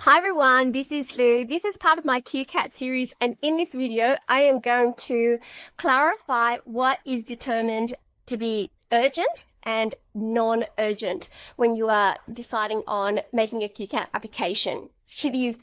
Hi everyone, this is Lou. This is part of my QCAT series, and in this video I am going to clarify what is determined to be urgent and non-urgent when you are deciding on making a QCAT application. Should you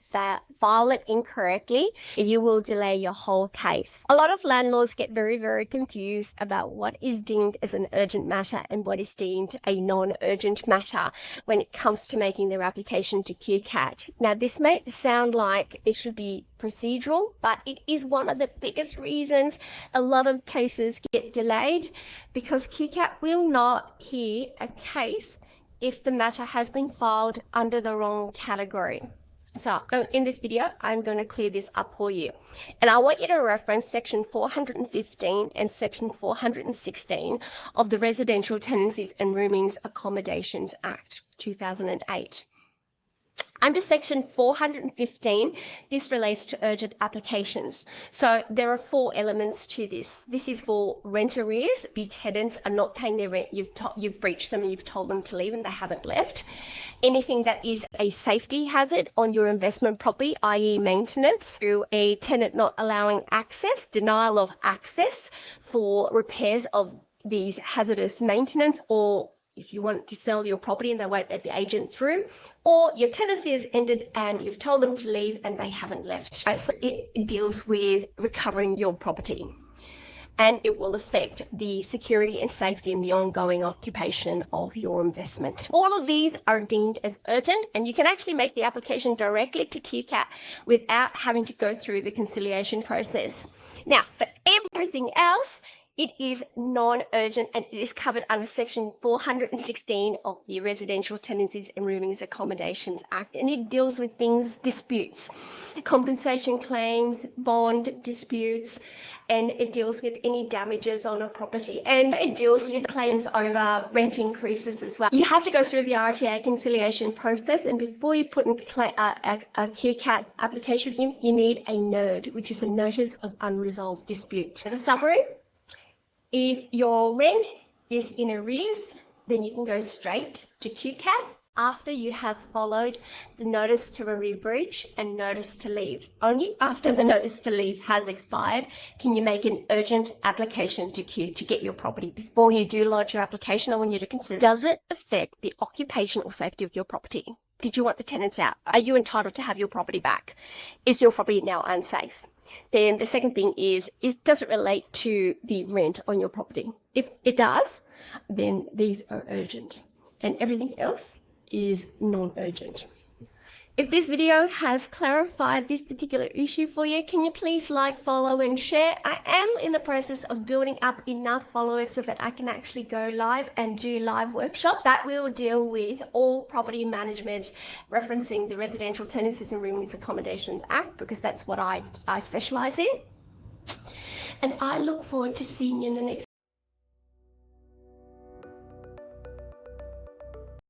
file it incorrectly, you will delay your whole case. A lot of landlords get very confused about what is deemed as an urgent matter and what is deemed a non-urgent matter when it comes to making their application to QCAT. Now, this may sound like it should be procedural, but it is one of the biggest reasons a lot of cases get delayed, because QCAT will not hear a case if the matter has been filed under the wrong category. So in this video, I'm going to clear this up for you. And I want you to reference section 415 and section 416 of the Residential Tenancies and Roomings Accommodations Act 2008. Under section 415, this relates to urgent applications. So there are 4 elements to this. This is for rent arrears. If tenants are not paying their rent, you've breached them and you've told them to leave and they haven't left. Anything that is a safety hazard on your investment property, i.e. maintenance, through a tenant not allowing access, denial of access for repairs of these hazardous maintenance, or if you want to sell your property and they won't let the agent through, or your tenancy has ended and you've told them to leave and they haven't left. So it deals with recovering your property, and it will affect the security and safety and the ongoing occupation of your investment. All of these are deemed as urgent, and you can actually make the application directly to QCAT without having to go through the conciliation process. Now, for everything else, it is non-urgent, and it is covered under section 416 of the Residential Tenancies and Roomings Accommodations Act, and it deals with disputes, compensation claims, bond disputes, and it deals with any damages on a property, and it deals with claims over rent increases as well. You have to go through the RTA conciliation process, and before you put in a QCAT application, you need a NOD, which is a Notice of Unresolved Dispute. As a summary, if your rent is in arrears, then you can go straight to QCAT after you have followed the notice to re-breach and notice to leave. Only after the notice to leave has expired can you make an urgent application to Q to get your property. Before you do lodge your application, I want you to consider, does it affect the occupational safety of your property? Did you want the tenants out? Are you entitled to have your property back? Is your property now unsafe? Then the second thing is, does it relate to the rent on your property? If it does, then these are urgent, and everything else is non-urgent. If this video has clarified this particular issue for you, can you please like, follow and share? I am in the process of building up enough followers so that I can actually go live and do live workshops that will deal with all property management, referencing the Residential Tenancies and Roomings Accommodations Act, because that's what I specialize in. And I look forward to seeing you in the next